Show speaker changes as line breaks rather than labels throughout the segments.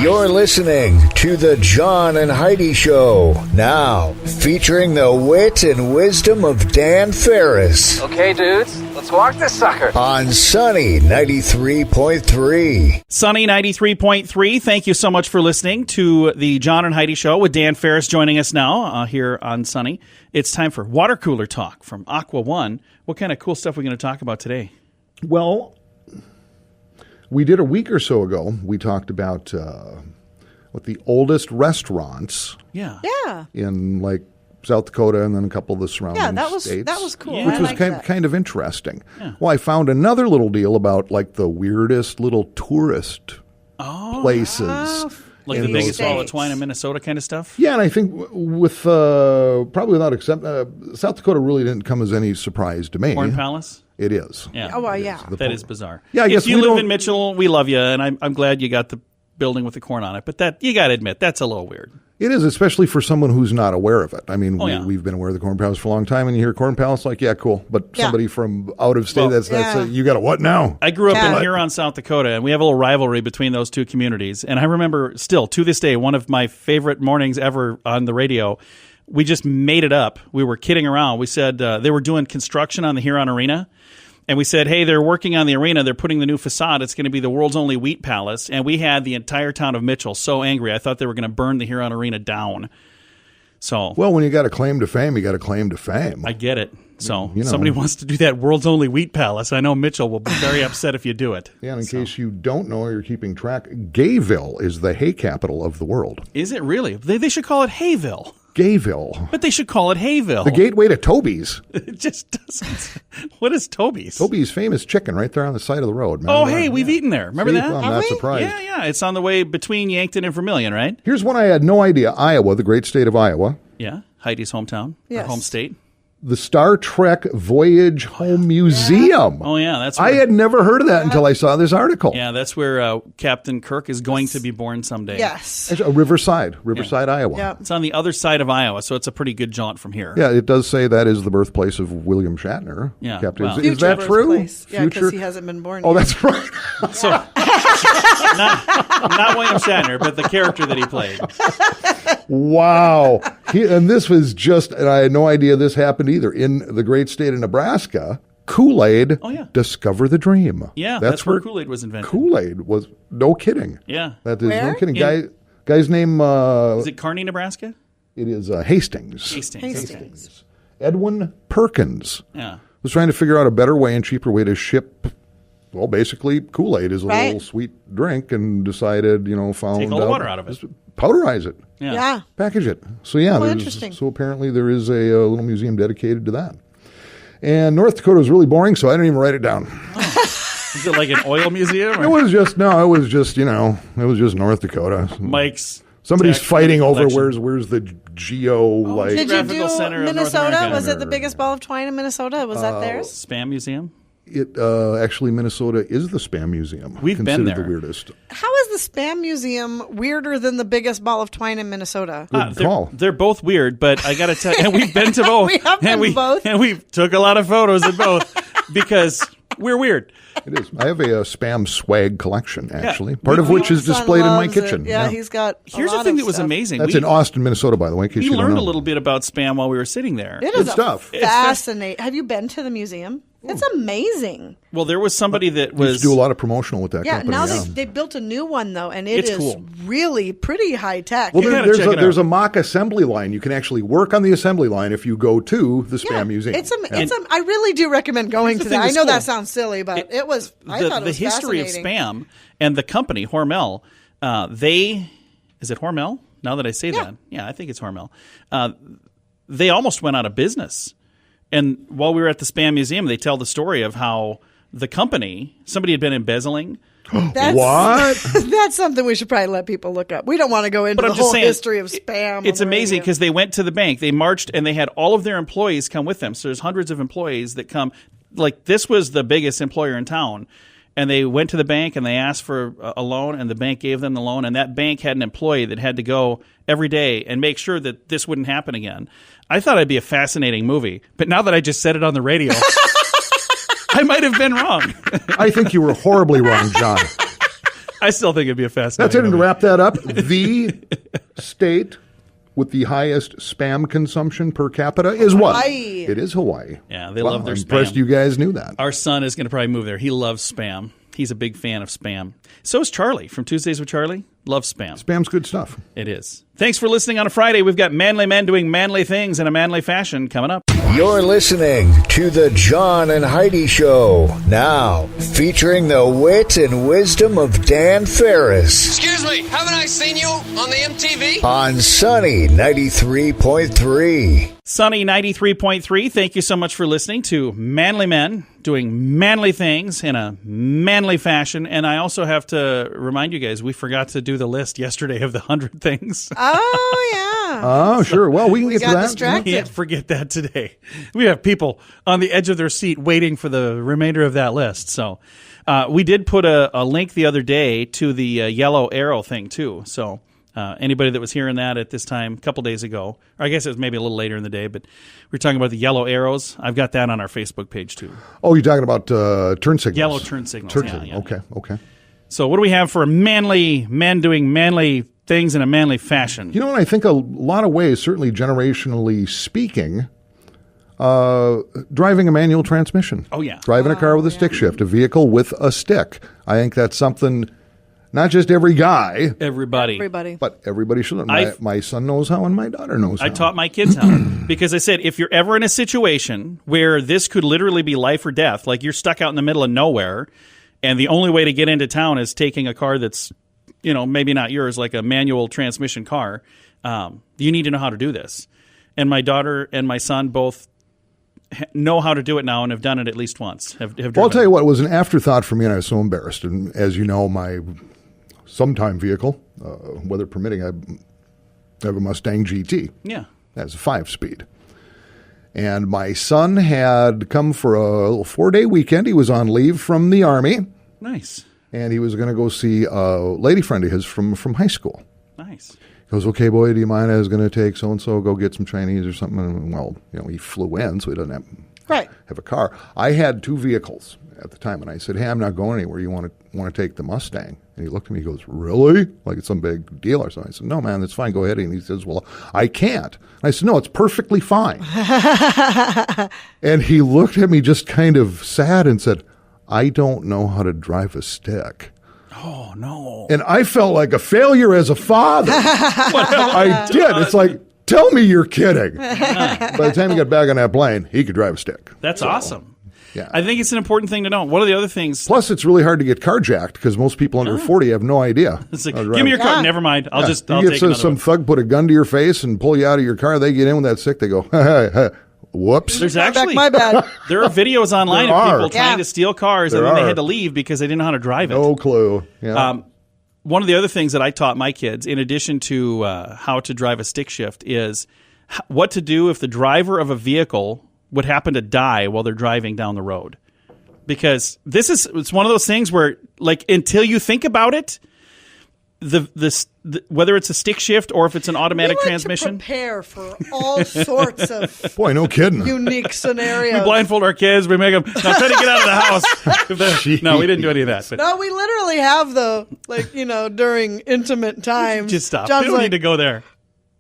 You're listening to the John and Heidi Show. Now, featuring the wit and wisdom of Dan Farris.
Okay, dudes, let's walk this sucker.
On Sunny 93.3.
Sunny 93.3. Thank you so much for listening to the John and Heidi Show with Dan Farris joining us now here on Sunny. It's time for water cooler talk from Aqua One. What kind of cool stuff are we going to talk about today?
Well, we did a week or so ago. We talked about what the oldest restaurants
Yeah.
in like South Dakota and then a couple of the surrounding states.
That was cool.
Yeah.
Which
I
was
liked
kind of interesting.
Yeah.
Well, I found another little deal about like the weirdest little tourist places.
Like
in
the biggest
those
ball of twine in Minnesota kind of stuff?
Yeah, and I think with probably without exception, South Dakota really didn't come as any surprise to me.
Corn Palace?
It is.
Yeah.
Oh, well, yeah.
That is bizarre.
Yeah, I guess
if you
we
live
don't-
in Mitchell, we love you, and I'm glad you got the building with the corn on it. But that you got to admit, that's a little weird.
It is, especially for someone who's not aware of it. I mean,
yeah.
we've been aware of the Corn Palace for a long time, and you hear Corn Palace, like, yeah, cool. But
Yeah.
somebody from out of state,
Well,
that's you got a what now?
I grew up
Yeah.
in Huron, South Dakota, and we have a little rivalry between those two communities. And I remember still, to this day, one of my favorite mornings ever on the radio, we just made it up. We were kidding around. We said they were doing construction on the Huron Arena. And we said, hey, they're working on the arena. They're putting the new facade. It's going to be the world's only wheat palace. And we had the entire town of Mitchell so angry. I thought they were going to burn the Huron Arena down. So
Well, when you got a claim to fame, you got a claim to fame.
I get it. So
You know.
somebody wants to do that world's only wheat palace. I know Mitchell will be very upset if you do it.
Yeah, and in case you don't know or you're keeping track, Gayville is the hay capital of the world.
Is it really? They should call it Hayville.
Gayville.
But they should call it Hayville.
The gateway to Toby's.
It just doesn't. What is Toby's?
Toby's famous chicken right there on the side of the road.
Oh,
Remember
hey,
that?
we've eaten there. Remember
See?
that?
Well, I'm not surprised.
Yeah. It's on the way between Yankton and Vermilion, right?
Here's one I had no idea. Iowa, the great state of Iowa.
Yeah. Heidi's hometown,
Yes.
or home state.
The Star Trek Voyage Home Museum.
Oh, yeah. That's
I
where,
had never heard of that until I saw this article.
Yeah, that's where Captain Kirk is going to be born someday.
Yes.
It's Riverside, Iowa.
Yeah.
It's on the other side of Iowa, so it's a pretty good jaunt from here.
Yeah, it does say that is the birthplace of William Shatner.
Yeah,
Captain.
well.
Is that true?
Birthplace. Yeah, because he hasn't been born
Oh,
yet.
that's right.
So, not William Shatner, but the character that he played.
Wow. And this was just, and I had no idea this happened either. In the great state of Nebraska, Kool-Aid,
Oh, yeah.
Discover the Dream.
Yeah, that's where Kool-Aid was invented.
Kool-Aid was, no kidding.
Yeah.
That is no
Where?
kidding.
In-
Guy's name,
Is it Kearney, Nebraska?
it is Hastings.
Hastings.
Edwin Perkins
Yeah.
was trying to figure out a better way and cheaper way to ship, well, basically Kool-Aid is a
Right.
little sweet drink, and decided, found
Take all the water out of it.
just powderize it,
Yeah.
Yeah.
package it. So yeah,
interesting.
so apparently there is a little museum dedicated to that. And North Dakota was really boring, so I didn't even write it down.
Is it like an oil museum?
It
Or
was just North Dakota.
Mike's
Somebody's
tech
fighting over
collection.
where's the geo like.
Did you
Geographical
do
Center of North
Minnesota?
America.
Was it the biggest ball of twine in Minnesota? Was that theirs?
Spam museum?
It actually Minnesota is the Spam Museum.
We've been
considered
there.
the weirdest.
How is the Spam Museum weirder than the biggest ball of twine in Minnesota?
Good call.
They're both weird, but I got to tell you, and we've been to both.
We have been to both.
And we took a lot of photos of both because we're weird.
It is. I have a Spam swag collection, actually, part
We-
of which is
Son
displayed in my
loves it.
kitchen.
Yeah, he's got.
Here's
a
the
lot
thing
of
that was
stuff.
amazing.
That's
we
in Austin, Minnesota, by the way, in case
we
you don't
learned
know.
a little bit about Spam while we were sitting there.
It
Good
is
stuff.
fascinating. Have you been to the museum? It's amazing.
Well, there was somebody that
We used
was
to do a lot of promotional with that
Yeah,
company.
now
yeah.
they built a new one though, and it
It's
is
cool.
really pretty high tech.
Well,
You gotta
there's
check it
there's
out.
a mock assembly line. You can actually work on the assembly line if you go to the Spam Museum.
I really do recommend going
Here's
to
the thing
that. I
that's
know
cool.
that sounds silly, but it was. I thought it was
the history of
fascinating.
Spam and the company Hormel. Is it Hormel? Now that I say that, yeah, I think it's Hormel. They almost went out of business. And while we were at the Spam Museum, they tell the story of how the company, somebody had been embezzling.
What?
That's something we should probably let people look up. We don't want to go into
But
the
I'm just
whole
saying,
history of spam.
It's
on the
amazing
radio.
because they went to the bank, they marched, and they had all of their employees come with them. So there's hundreds of employees that come. Like, this was the biggest employer in town. And they went to the bank and they asked for a loan, and the bank gave them the loan. And that bank had an employee that had to go every day and make sure that this wouldn't happen again. I thought it'd be a fascinating movie. But now that I just said it on the radio, I might have been wrong.
I think you were horribly wrong, John.
I still think it'd be a fascinating.
That's it. And to
movie.
wrap that up, the state with the highest spam consumption per capita is what?
Hawaii.
It is Hawaii.
Yeah, they love their
I'm impressed
spam.
you guys knew that.
Our son is going to probably move there. He loves spam. He's a big fan of spam. So is Charlie from Tuesdays with Charlie. Loves spam.
Spam's good stuff.
It is. Thanks for listening on a Friday. We've got manly men doing manly things in a manly fashion coming up.
You're listening to the John and Heidi Show. Now, featuring the wit and wisdom of Dan Farris
Excuse me, haven't I seen you on the MTV?
on Sunny 93.3.
Sunny 93.3, thank you so much for listening to Manly Men doing manly things in a manly fashion. And I also have to remind you guys, we forgot to do the list yesterday of the 100 things.
Oh, yeah.
Oh, sure. Well, we can get to
got
that.
distracted.
Can't forget that today. We have people on the edge of their seat waiting for the remainder of that list. So we did put a link the other day to the yellow arrow thing, too. So anybody that was hearing that at this time a couple days ago, or I guess it was maybe a little later in the day, but we were talking about the yellow arrows. I've got that on our Facebook page, too.
Oh, you're talking about turn signals.
Yellow turn signals.
Turn
Yeah,
signals.
yeah,
Okay, okay.
So what do we have for manly men doing manly things in a manly fashion?
You know what? I think a lot of ways, certainly generationally speaking, driving a manual transmission.
Oh, yeah.
Driving a car with a stick shift, a vehicle with a stick. I think that's something not just every guy,
Everybody.
but everybody should learn. My son knows how and my daughter knows how.
I taught my kids how. Because I said, if you're ever in a situation where this could literally be life or death, like you're stuck out in the middle of nowhere, and the only way to get into town is taking a car that's, you know, maybe not yours, like a manual transmission car, you need to know how to do this. And my daughter and my son both know how to do it now and have done it at least once. Have
Well, I'll
driven
tell you what, it was an afterthought for me, and I was so embarrassed. And as you know, my sometime vehicle, weather permitting, I have a Mustang GT.
Yeah.
That's a 5-speed. And my son had come for a little 4-day weekend. He was on leave from the Army,
Nice.
and he was going to go see a lady friend of his from high school.
Nice.
He goes, okay, boy, do you mind? I was going to take so-and-so, go get some Chinese or something. And, well, you know, he flew in, so he doesn't have a car. I had 2 vehicles at the time, and I said, hey, I'm not going anywhere. You want to take the Mustang? And he looked at me, he goes, really? Like it's some big deal or something. I said, no, man, that's fine. Go ahead. And he says, well, I can't. And I said, no, it's perfectly fine. And he looked at me just kind of sad and said, I don't know how to drive a stick.
Oh, no.
And I felt like a failure as a father. I did. It's like, tell me you're kidding. By the time he got back on that plane, he could drive a stick.
That's awesome.
Yeah.
I think it's an important thing to know. One of the other things.
Plus, it's really hard to get carjacked because most people under 40 have no idea.
It's like,
how to
give me your
drive.
car. Never mind. I'll
You
take
get
another
some
one.
thug put a gun to your face and pull you out of your car. They get in with that stick. They go, whoops.
There's
Back,
actually
my bad.
there are videos online
There
of
are.
people trying
Yeah.
to steal cars
There
and then they
are.
had to leave because they didn't know how to drive it.
No clue. Yeah.
One of the other things that I taught my kids, in addition to how to drive a stick shift, is what to do if the driver of a vehicle would happen to die while they're driving down the road. Because it's one of those things where, like, until you think about it, the whether it's a stick shift or if it's an automatic transmission,
To prepare for all sorts of
Boy, no kidding.
unique scenarios.
we blindfold our kids, we make them now try to get out of the house. No, we didn't do any of that. But
No, we literally have during intimate times.
just stop.
John's
we don't
like,
need to go there.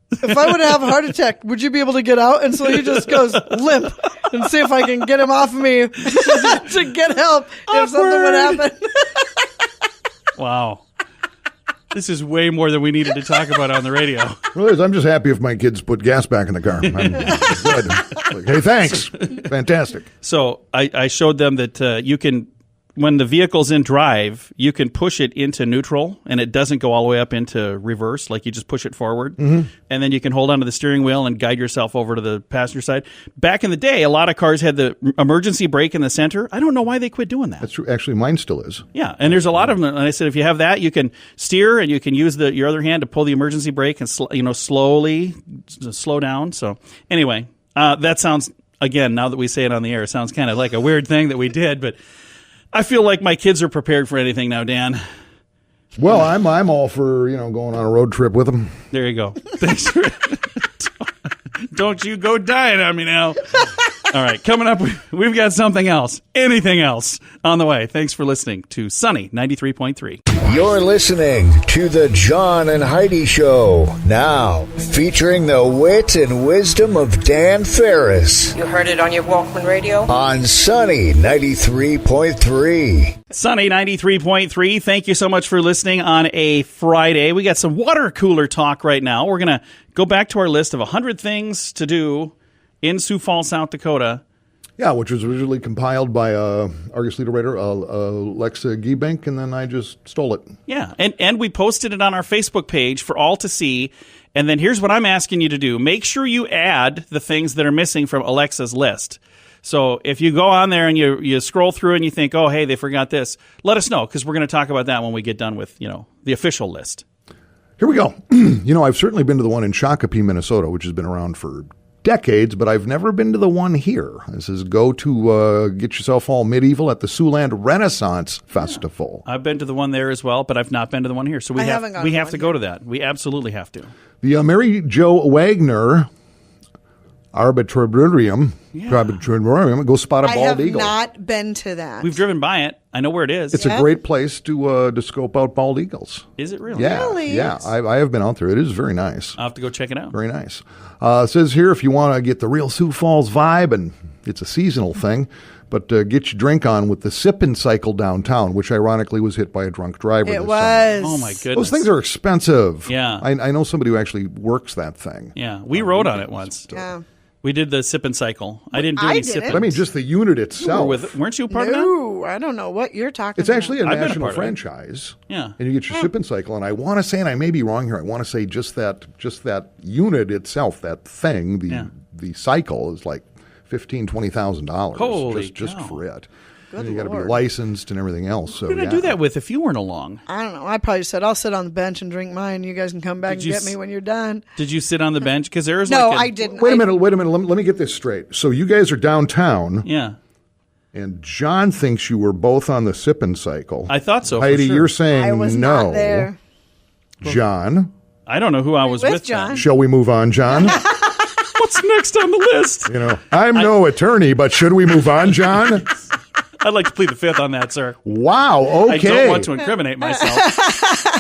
if I would have a heart attack, would you be able to get out? And so he just goes limp and see if I can get him off me to get help if something would happen.
Wow. This is way more than we needed to talk about on the radio.
Well, I'm just happy if my kids put gas back in the car. I'm good. Like, hey, thanks. Fantastic.
So I showed them that you can, when the vehicle's in drive, you can push it into neutral and it doesn't go all the way up into reverse. Like you just push it forward. Mm-hmm. And then you can hold onto the steering wheel and guide yourself over to the passenger side. Back in the day, a lot of cars had the emergency brake in the center. I don't know why they quit doing that.
That's true. Actually, mine still is.
Yeah, and there's a lot of them. And I said, if you have that, you can steer and you can use your other hand to pull the emergency brake and slowly slow down. So anyway, that sounds, again, now that we say it on the air, it sounds kind of like a weird thing that we did, but I feel like my kids are prepared for anything now, Dan.
Well, I'm all for going on a road trip with them.
There you go. Thanks for. Don't you go dying on me now. All right, coming up, we've got something else, anything else on the way. Thanks for listening to Sunny 93.3.
You're listening to the John and Heidi Show, now featuring the wit and wisdom of Dan Farris
You heard it on your Walkman radio?
on Sunny 93.3.
Sunny 93.3. Thank you so much for listening on a Friday. We got some water cooler talk right now. We're going to go back to our list of 100 things to do in Sioux Falls, South Dakota.
Yeah, which was originally compiled by Argus leader writer Alexa Giebank, and then I just stole it.
Yeah, and we posted it on our Facebook page for all to see. And then here's what I'm asking you to do. Make sure you add the things that are missing from Alexa's list. So if you go on there and you scroll through and you think, oh, hey, they forgot this, let us know, because we're going to talk about that when we get done with, the official list.
Here we go. I've certainly been to the one in Shakopee, Minnesota, which has been around for decades, but I've never been to the one here. This is go to get yourself all medieval at the Siouxland Renaissance Festival.
I've been to the one there as well, but I've not been to the one here. So we have to go to that. We absolutely have to.
The Mary Jo Wagner Arbitrarium. Go spot a bald eagle.
I have not been to that.
We've driven by it. I know where it is.
It's a great place to scope out bald eagles.
Is it really?
Yeah,
Really?
yeah. I have been out there. It is very nice.
I'll have to go check it out.
Very nice. It says here, if you want to get the real Sioux Falls vibe, and it's a seasonal thing, but get your drink on with the Sippin' Cycle downtown, which ironically was hit by a drunk driver.
It
this
was.
Oh, my goodness.
Those things are expensive.
Yeah.
I know somebody who actually works that thing.
Yeah, we rode on it once.
Yeah.
We did the sip and cycle. I didn't do
I
any
didn't.
sipping.
But I mean, just the unit itself.
Weren't you a part of that?
No, I don't know what you're talking
It's
about.
actually a
I've been a
national
part of it.
franchise.
Yeah.
And you get your Sippin' Cycle, and I want to say, and I may be wrong here, I want to say just that unit itself, that thing, the cycle is like $15,000-$20,000
Holy
just
cow.
for it.
Good
And you got to be
Lord.
licensed and everything else. So
Who did I do that with if you weren't along?
I don't know. I probably said, I'll sit on the bench and drink mine. You guys can come back
Did
and
you
get me when you're done.
Did you sit on the bench? Because there was
No,
like
I didn't.
Wait a minute. Let me get this straight. So you guys are downtown,
Yeah.
and John thinks you were both on the Sippin' Cycle.
I thought so, for
Heidi,
sure.
you're saying
I was
no.
not there.
John,
I don't know who I was
With
with
John.
then.
shall we move on, John?
What's next on the list?
I'm no attorney, but should we move on, John?
I'd like to plead the fifth on that, sir.
Wow, okay.
I don't want to incriminate myself.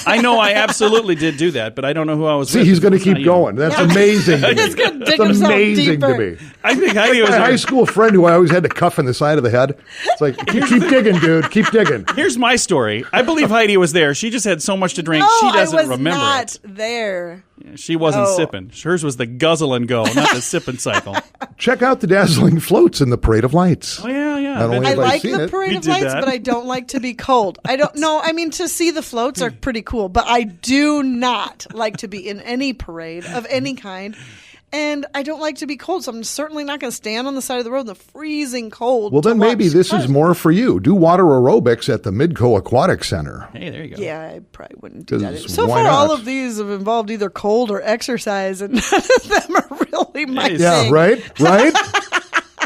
I know I absolutely did do that, but I don't know who I was
See,
with.
he's going to
It's not
keep
you.
going. That's amazing to me.
He's going to dig
It's
himself
amazing
deeper.
to me.
I think Heidi was
My high
there.
school friend who I always had to cuff in the side of the head. It's like, keep digging, dude. Keep digging.
Here's my story. I believe Heidi was there. She just had so much to drink,
No,
she doesn't
I was
remember
not
it.
there.
She wasn't
Oh.
sipping. Hers was the guzzle and go, not the sip and cycle.
Check out the dazzling floats in the Parade of Lights.
Oh, yeah, yeah.
Not only
I
have I
like
seen
the
it.
Parade
We
of
did
Lights,
that.
but I don't like to be cold. I don't know. I mean, to see the floats are pretty cool, but I do not like to be in any parade of any kind. And I don't like to be cold, so I'm certainly not going to stand on the side of the road in the freezing cold.
Well, then
to
maybe
watch
this
cars.
is more for you. Do water aerobics at the Midco Aquatic Center.
Hey, there you go.
Yeah, I probably wouldn't do that.
'Cause
So
why
far, all
not?
of these have involved either cold or exercise, and none of them are really my
Yeah,
thing.
Right?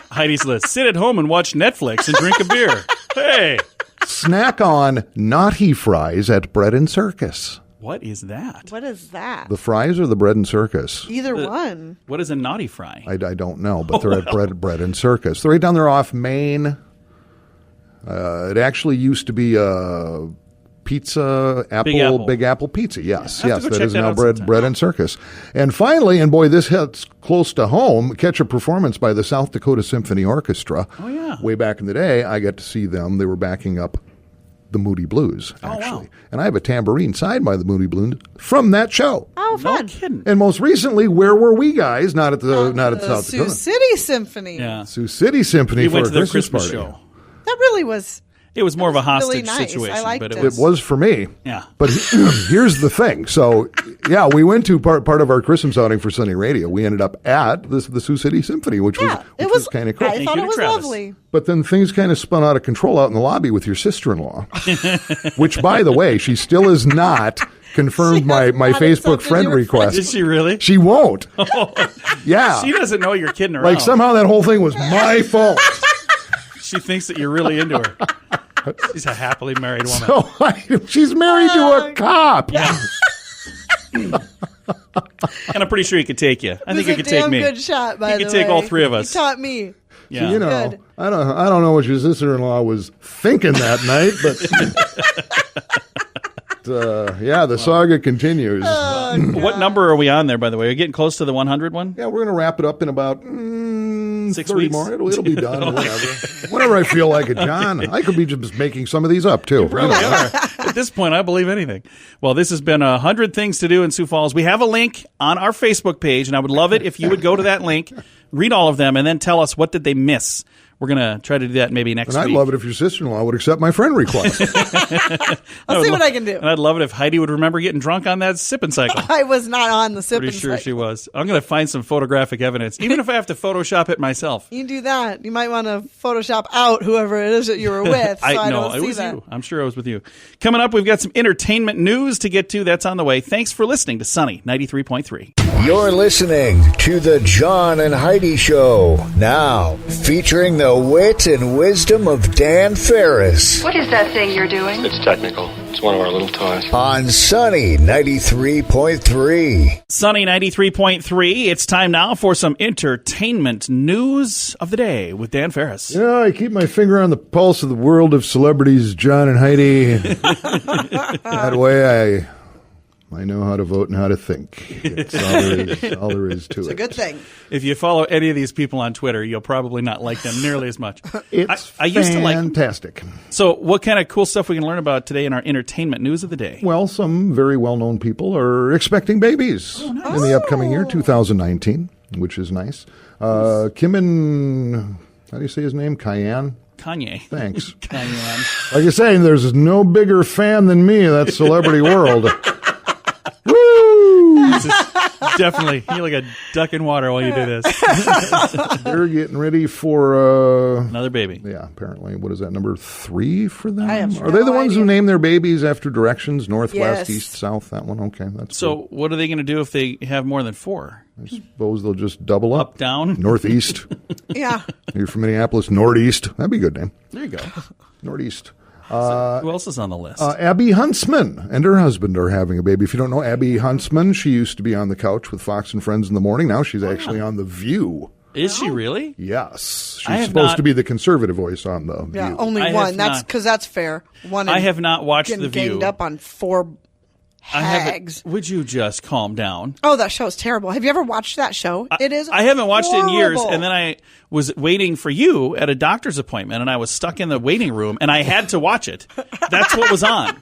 Heidi's list. Sit at home and watch Netflix and drink a beer. Hey,
Snack on naughty fries at Bread and Circus.
what is that?
What is that?
The fries or the Bread and Circus?
Either one.
What is a naughty fry?
I don't know, but they're at Bread and Circus. They're right down there off Main. It actually used to be a pizza, Big Apple Pizza. Yes,
I'll have
yes,
to go
that
check
is
that
now
out
Bread
sometime.
and Circus. And finally, and boy, this hits close to home. Catch a performance by the South Dakota Symphony Orchestra.
Oh, yeah.
Way back in the day, I got to see them. They were backing up the Moody Blues,
Oh, wow.
actually. And I have a tambourine signed by the Moody Blues from that show.
Oh,
No
fun.
kidding.
And most recently, where were we guys? Not at the South
Sioux
Dakota.
City Symphony.
Yeah.
Sioux City Symphony
We
for
went
a
to their
Christmas,
Christmas
party.
show.
That really was.
It was more of a
really
hostage
nice. I
situation,
liked
but
it.
it
It was for me.
Yeah.
But here's the thing. So, yeah, we went to part of our Christmas outing for Sunny Radio. We ended up at the Sioux City Symphony, which
Yeah,
was kind of cool.
I thought
you
it
to
was
Travis.
lovely.
But then things kind of spun out of control out in the lobby with your sister-in-law, which, by the way, she still is not confirmed
She
my
has not
Facebook
accepted
friend
your
request.
Did she really?
She won't. Yeah.
She doesn't know you're kidding around.
Like somehow that whole thing was my fault.
She thinks that you're really into her. She's a happily married woman.
So she's married to a cop.
Yeah. And I'm pretty sure he could take you. I think
It
he
was a
could take
damn
me.
good shot, by
He
the
could
way.
take all three of us.
He taught me.
Yeah.
So,
Good.
I don't know what your sister-in-law was thinking that night, but the saga continues.
What number are we on there, by the way? Are you getting close to the 100 one?
Yeah, we're going to wrap it up in about
6
30
weeks.
more. It'll be done. Whenever I feel like it, John. I could be just making some of these up, too.
At this point, I believe anything. Well, this has been 100 Things to Do in Sioux Falls. We have a link on our Facebook page, and I would love it if you would go to that link, read all of them, and then tell us what did they miss. We're going to try to do that maybe next week.
And I'd love it if your sister-in-law would accept my friend request.
I'll see what I can do.
And I'd love it if Heidi would remember getting drunk on that sipping cycle.
I was not on the sipping
Pretty sure
cycle.
she was. I'm going to find some photographic evidence, even if I have to Photoshop it myself.
You do that. You might want to Photoshop out whoever it is that you were with. So I don't
it
see
was
that.
you. I'm sure it was with you. Coming up, we've got some entertainment news to get to. That's on the way. Thanks for listening to Sunny 93.3.
You're listening to the John and Heidi Show. Now, featuring the wit and wisdom of Dan Farris
What is that thing you're doing?
It's technical. It's one of our little toys.
on Sunny 93.3.
Sunny 93.3. It's time now for some entertainment news of the day with Dan Farris.
Yeah, I keep my finger on the pulse of the world of celebrities, John and Heidi. That way I know how to vote and how to think. It's all there is to it.
It's a good thing.
If you follow any of these people on Twitter, you'll probably not like them nearly as much.
It's
I used to like.
fantastic.
So, what kind of cool stuff we can learn about today in our entertainment news of the day?
Well, some very well-known people are expecting babies in the upcoming year, 2019, which is nice. Kim and, how do you say his name? Kanye?
Kanye.
Thanks.
Kanye.
Like I say, there's no bigger fan than me of that celebrity world.
Definitely. You're like a duck in water while you do this.
They're getting ready for
Another baby.
yeah, apparently. What is that, number 3 for them?
I have
Are they the
no
ones who
idea.
name their babies after directions, northwest,
Yes.
east, south? That one? Okay, that's
So,
cool.
what are they going to do if they have more than 4?
I suppose they'll just double up.
Up, down?
Northeast.
Yeah.
You're from Minneapolis, Northeast. That'd be a good name.
There you go.
Northeast.
Who else is on the list?
Abby Huntsman and her husband are having a baby. If you don't know Abby Huntsman, she used to be on the couch with Fox and Friends in the morning. Now she's actually on The View.
Is she really?
Yes.
I
She's
have
supposed
not-
to be the conservative voice on The View.
Yeah, only
I have
one. That's
not.
because that's fair. One.
I have not watched
getting
The View.
Ganged up on 4
I haven't.
hags.
Would you just calm down?
Oh, that show's terrible. Have you ever watched that show? It is.
I haven't watched it in years,
horrible.
and then I was waiting for you at a doctor's appointment, and I was stuck in the waiting room, and I had to watch it. That's what was on.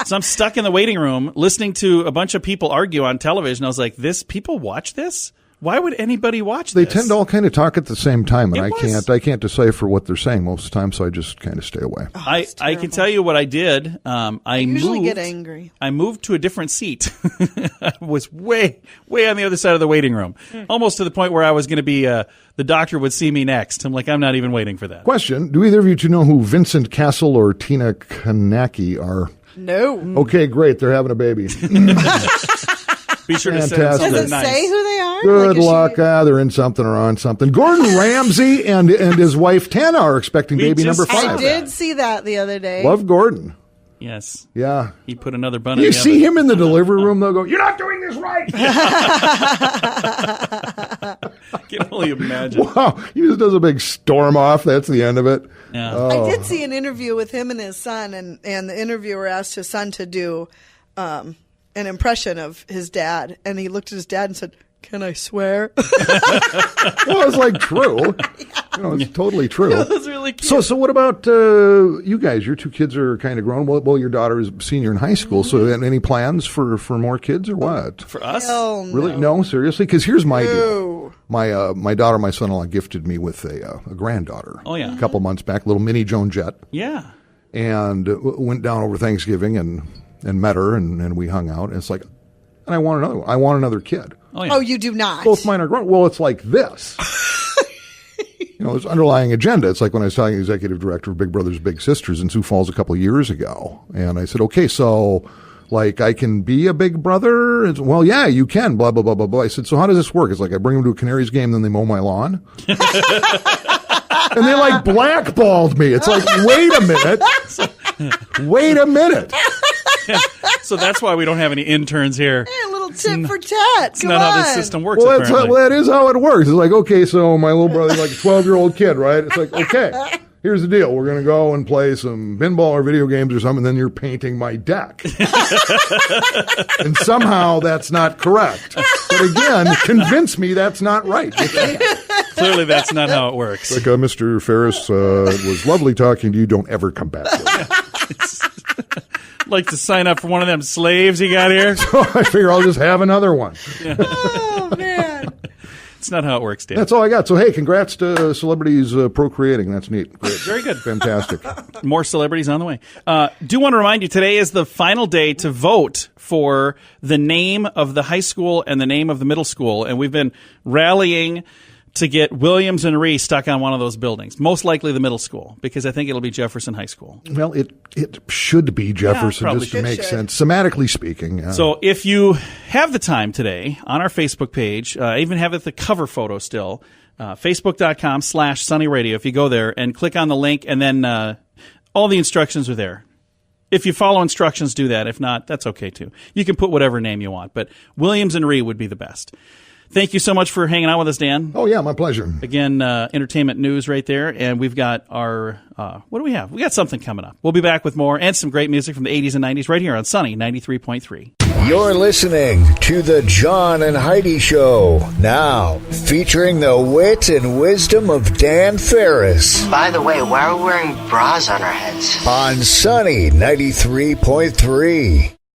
So I'm stuck in the waiting room listening to a bunch of people argue on television. I was like, people watch this? Why would anybody watch
They
this?
tend to all kind of talk at the same time, and
It was.
I can't decipher what they're saying most of the time, so I just kind of stay away.
I can tell you what I did. I
usually
moved,
get angry.
I moved to a different seat. I was way on the other side of the waiting room, almost to the point where I was going to be. The doctor would see me next. I'm like, I'm not even waiting for that.
Question: do either of you two know who Vincent Castle or Tina Kanaki are?
No.
Okay, great. They're having a baby.
Be sure to send
Fantastic.
something
Does it
nice.
say who they are?
Good
Like, is
luck.
she-
They're in something or on something. Gordon Ramsay and his wife Tana are expecting
We
baby
just
number
saw
5.
I did see that the other day.
Love Gordon.
Yes,
Yeah.
he put another bun in
You
the
see
oven.
him in the delivery room, they'll go, "You're not doing this right."
I can only imagine.
Wow. He just does a big storm off. That's the end of it.
Yeah.
Oh.
I did see an interview with him and his son, and the interviewer asked his son to do an impression of his dad, and he looked at his dad and said, "Can I swear?"
Well, it's like true. You know, it's totally true.
It was really cute.
So what about you guys? Your 2 kids are kind of grown. Well, your daughter is senior in high school. So any plans for more kids or what?
For us,
Hell no.
Really? No, seriously? Because here's my deal.
No.
My daughter, my son-in-law gifted me with a granddaughter.
Oh, yeah.
A couple months back, little mini Joan Jett,
yeah.
and went down over Thanksgiving and met her and we hung out. And it's like, and I want another one. I want another kid.
Oh, yeah.
Oh, you do not.
Both mine are grown. Well, it's like this. You know, there's underlying agenda. It's like when I was telling the executive director of Big Brothers Big Sisters in Sioux Falls a couple of years ago, and I said, "Okay, so like I can be a big brother?" And, well, yeah, you can. Blah blah blah blah blah. I said, "So how does this work?" It's like I bring them to a Canaries game, then they mow my lawn, and they like blackballed me. It's like, wait a minute.
So that's why we don't have any interns here.
A little little tit for tat.
That's not how this system works,
Well,
apparently.
that is how it works. It's like, okay, so my little brother's like a 12-year-old kid, right? It's like, okay, here's the deal. We're going to go and play some pinball or video games or something, and then you're painting my deck. And somehow that's not correct. But again, convince me that's not right. You can't.
Clearly, that's not how it works.
Like, Mr. Farris, it was lovely talking to you. Don't ever come back.
Like to sign up for one of them slaves you got here?
So I figure I'll just have another one.
Oh, man.
It's not how it works, Dan.
That's all I got. So, hey, congrats to celebrities procreating. That's neat. Great.
Very good.
Fantastic.
More celebrities on the way. Do want to remind you, today is the final day to vote for the name of the high school and the name of the middle school. And we've been rallying to get Williams and Rhee stuck on one of those buildings. Most likely the middle school, because I think it'll be Jefferson High School.
Well, it should be Jefferson,
probably
just to
should.
make sense. Thematically speaking.
So if you have the time today, on our Facebook page, I even have it the cover photo still, facebook.com/Sunny Radio. If you go there and click on the link, and then all the instructions are there. If you follow instructions, do that. If not, that's okay too. You can put whatever name you want, but Williams and Rhee would be the best. Thank you so much for hanging out with us, Dan.
Oh, yeah, my pleasure.
Again, entertainment news right there. And we've got our, what do we have? We got something coming up. We'll be back with more and some great music from the 80s and 90s right here on Sunny 93.3.
You're listening to the John and Heidi Show, now featuring the wit and wisdom of Dan Farris
By the way, why are we wearing bras on our heads?
on Sunny 93.3.